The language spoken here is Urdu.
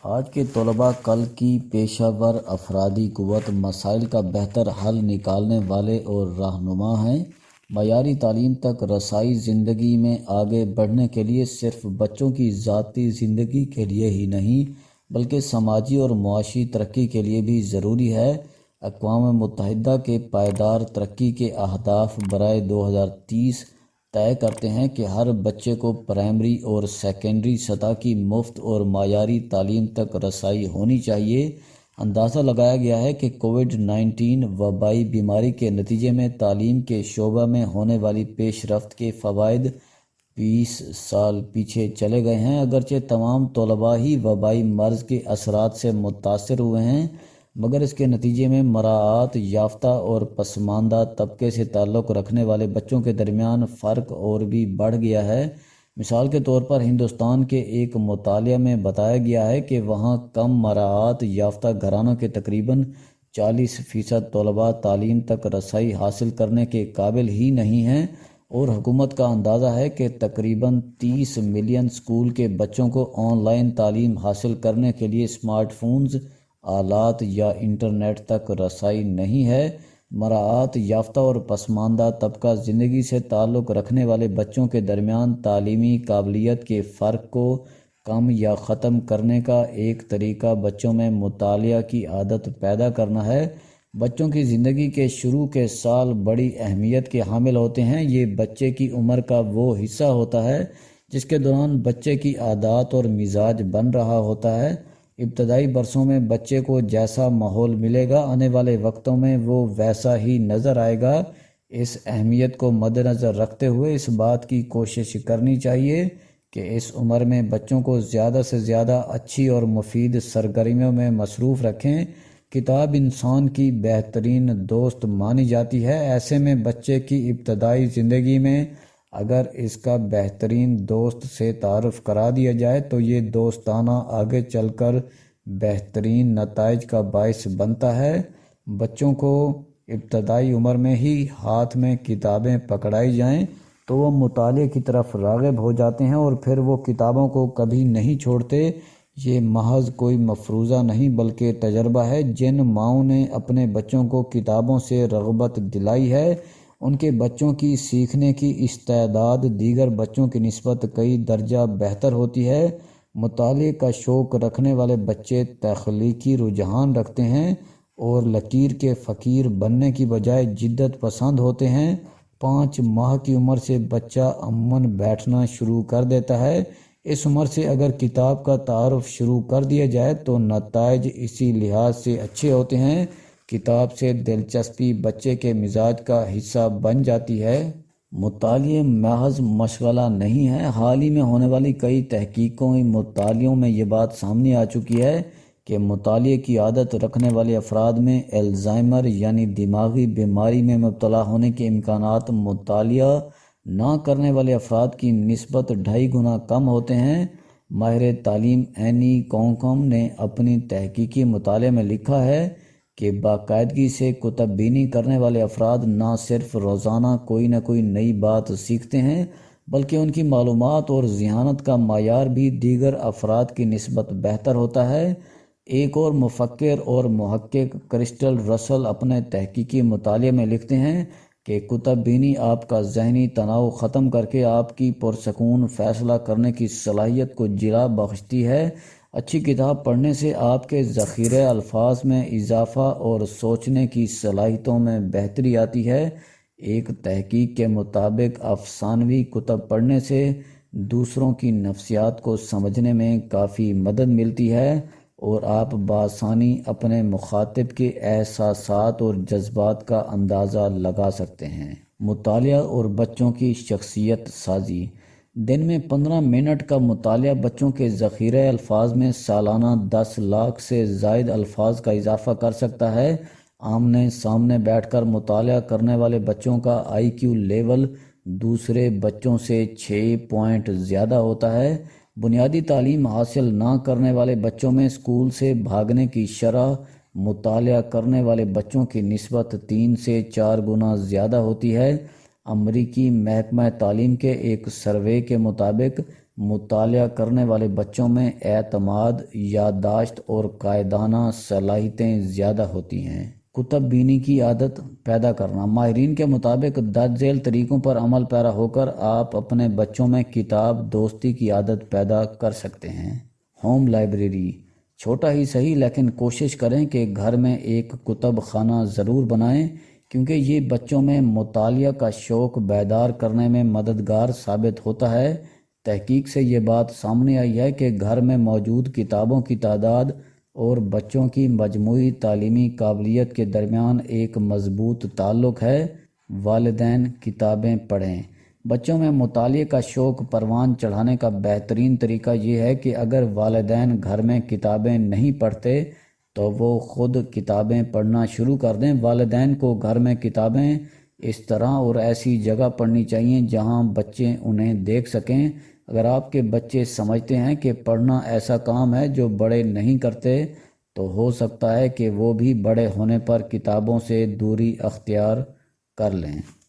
آج کے طلباء کل کی پیشہ ور افرادی قوت، مسائل کا بہتر حل نکالنے والے اور رہنما ہیں۔ معیاری تعلیم تک رسائی زندگی میں آگے بڑھنے کے لیے صرف بچوں کی ذاتی زندگی کے لیے ہی نہیں بلکہ سماجی اور معاشی ترقی کے لیے بھی ضروری ہے۔ اقوام متحدہ کے پائیدار ترقی کے اہداف برائے 2030 طے کرتے ہیں کہ ہر بچے کو پرائمری اور سیکنڈری سطح کی مفت اور معیاری تعلیم تک رسائی ہونی چاہیے۔ اندازہ لگایا گیا ہے کہ کووڈ-19 وبائی بیماری کے نتیجے میں تعلیم کے شعبہ میں ہونے والی پیش رفت کے فوائد 20 سال پیچھے چلے گئے ہیں۔ اگرچہ تمام طلباء ہی وبائی مرض کے اثرات سے متاثر ہوئے ہیں، مگر اس کے نتیجے میں مراعات یافتہ اور پسماندہ طبقے سے تعلق رکھنے والے بچوں کے درمیان فرق اور بھی بڑھ گیا ہے۔ مثال کے طور پر ہندوستان کے ایک مطالعہ میں بتایا گیا ہے کہ وہاں کم مراعات یافتہ گھرانوں کے تقریباً 40% طلباء تعلیم تک رسائی حاصل کرنے کے قابل ہی نہیں ہیں، اور حکومت کا اندازہ ہے کہ تقریباً 30 ملین اسکول کے بچوں کو آن لائن تعلیم حاصل کرنے کے لیے اسمارٹ فونز، آلات یا انٹرنیٹ تک رسائی نہیں ہے۔ مراعات یافتہ اور پسماندہ طبقہ زندگی سے تعلق رکھنے والے بچوں کے درمیان تعلیمی قابلیت کے فرق کو کم یا ختم کرنے کا ایک طریقہ بچوں میں مطالعہ کی عادت پیدا کرنا ہے۔ بچوں کی زندگی کے شروع کے سال بڑی اہمیت کے حامل ہوتے ہیں۔ یہ بچے کی عمر کا وہ حصہ ہوتا ہے جس کے دوران بچے کی عادات اور مزاج بن رہا ہوتا ہے۔ ابتدائی برسوں میں بچے کو جیسا ماحول ملے گا، آنے والے وقتوں میں وہ ویسا ہی نظر آئے گا۔ اس اہمیت کو مد نظر رکھتے ہوئے اس بات کی کوشش کرنی چاہیے کہ اس عمر میں بچوں کو زیادہ سے زیادہ اچھی اور مفید سرگرمیوں میں مصروف رکھیں۔ کتاب انسان کی بہترین دوست مانی جاتی ہے، ایسے میں بچے کی ابتدائی زندگی میں اگر اس کا بہترین دوست سے تعارف کرا دیا جائے تو یہ دوستانہ آگے چل کر بہترین نتائج کا باعث بنتا ہے۔ بچوں کو ابتدائی عمر میں ہی ہاتھ میں کتابیں پکڑائی جائیں تو وہ مطالعے کی طرف راغب ہو جاتے ہیں اور پھر وہ کتابوں کو کبھی نہیں چھوڑتے۔ یہ محض کوئی مفروضہ نہیں بلکہ تجربہ ہے۔ جن ماؤں نے اپنے بچوں کو کتابوں سے رغبت دلائی ہے، ان کے بچوں کی سیکھنے کی استعداد دیگر بچوں کی نسبت کئی درجہ بہتر ہوتی ہے۔ مطالعے کا شوق رکھنے والے بچے تخلیقی رجحان رکھتے ہیں اور لکیر کے فقیر بننے کی بجائے جدت پسند ہوتے ہیں۔ 5 ماہ کی عمر سے بچہ عموماً بیٹھنا شروع کر دیتا ہے۔ اس عمر سے اگر کتاب کا تعارف شروع کر دیا جائے تو نتائج اسی لحاظ سے اچھے ہوتے ہیں۔ کتاب سے دلچسپی بچے کے مزاج کا حصہ بن جاتی ہے۔ مطالعہ محض مشغلہ نہیں ہے۔ حال ہی میں ہونے والی کئی تحقیقوں مطالعوں میں یہ بات سامنے آ چکی ہے کہ مطالعے کی عادت رکھنے والے افراد میں الزائمر یعنی دماغی بیماری میں مبتلا ہونے کے امکانات مطالعہ نہ کرنے والے افراد کی نسبت 2.5 گنا کم ہوتے ہیں۔ ماہر تعلیم اینی کونکم نے اپنی تحقیقی مطالعے میں لکھا ہے کہ باقاعدگی سے کتب بینی کرنے والے افراد نہ صرف روزانہ کوئی نہ کوئی نئی بات سیکھتے ہیں بلکہ ان کی معلومات اور ذہانت کا معیار بھی دیگر افراد کی نسبت بہتر ہوتا ہے۔ ایک اور مفکر اور محقق کرسٹل رسل اپنے تحقیقی مطالعے میں لکھتے ہیں کہ کتب بینی آپ کا ذہنی تناؤ ختم کر کے آپ کی پرسکون فیصلہ کرنے کی صلاحیت کو جلا بخشتی ہے۔ اچھی کتاب پڑھنے سے آپ کے ذخیرہ الفاظ میں اضافہ اور سوچنے کی صلاحیتوں میں بہتری آتی ہے۔ ایک تحقیق کے مطابق افسانوی کتب پڑھنے سے دوسروں کی نفسیات کو سمجھنے میں کافی مدد ملتی ہے اور آپ بآسانی اپنے مخاطب کے احساسات اور جذبات کا اندازہ لگا سکتے ہیں۔ مطالعہ اور بچوں کی شخصیت سازی۔ دن میں 15 منٹ کا مطالعہ بچوں کے ذخیرہ الفاظ میں سالانہ 10 لاکھ سے زائد الفاظ کا اضافہ کر سکتا ہے۔ آمنے سامنے بیٹھ کر مطالعہ کرنے والے بچوں کا IQ لیول دوسرے بچوں سے 6 پوائنٹ زیادہ ہوتا ہے۔ بنیادی تعلیم حاصل نہ کرنے والے بچوں میں اسکول سے بھاگنے کی شرح مطالعہ کرنے والے بچوں کی نسبت 3 سے 4 گنا زیادہ ہوتی ہے۔ امریکی محکمہ تعلیم کے ایک سروے کے مطابق مطالعہ کرنے والے بچوں میں اعتماد، یادداشت اور قائدانہ صلاحیتیں زیادہ ہوتی ہیں۔ کتب بینی کی عادت پیدا کرنا۔ ماہرین کے مطابق درج ذیل طریقوں پر عمل پیرا ہو کر آپ اپنے بچوں میں کتاب دوستی کی عادت پیدا کر سکتے ہیں۔ Home library. چھوٹا ہی صحیح لیکن کوشش کریں کہ گھر میں ایک کتب خانہ ضرور بنائیں، کیونکہ یہ بچوں میں مطالعہ کا شوق بیدار کرنے میں مددگار ثابت ہوتا ہے۔ تحقیق سے یہ بات سامنے آئی ہے کہ گھر میں موجود کتابوں کی تعداد اور بچوں کی مجموعی تعلیمی قابلیت کے درمیان ایک مضبوط تعلق ہے۔ والدین کتابیں پڑھیں۔ بچوں میں مطالعے کا شوق پروان چڑھانے کا بہترین طریقہ یہ ہے کہ اگر والدین گھر میں کتابیں نہیں پڑھتے تو وہ خود کتابیں پڑھنا شروع کر دیں۔ والدین کو گھر میں کتابیں اس طرح اور ایسی جگہ پڑھنی چاہیے جہاں بچے انہیں دیکھ سکیں۔ اگر آپ کے بچے سمجھتے ہیں کہ پڑھنا ایسا کام ہے جو بڑے نہیں کرتے، تو ہو سکتا ہے کہ وہ بھی بڑے ہونے پر کتابوں سے دوری اختیار کر لیں۔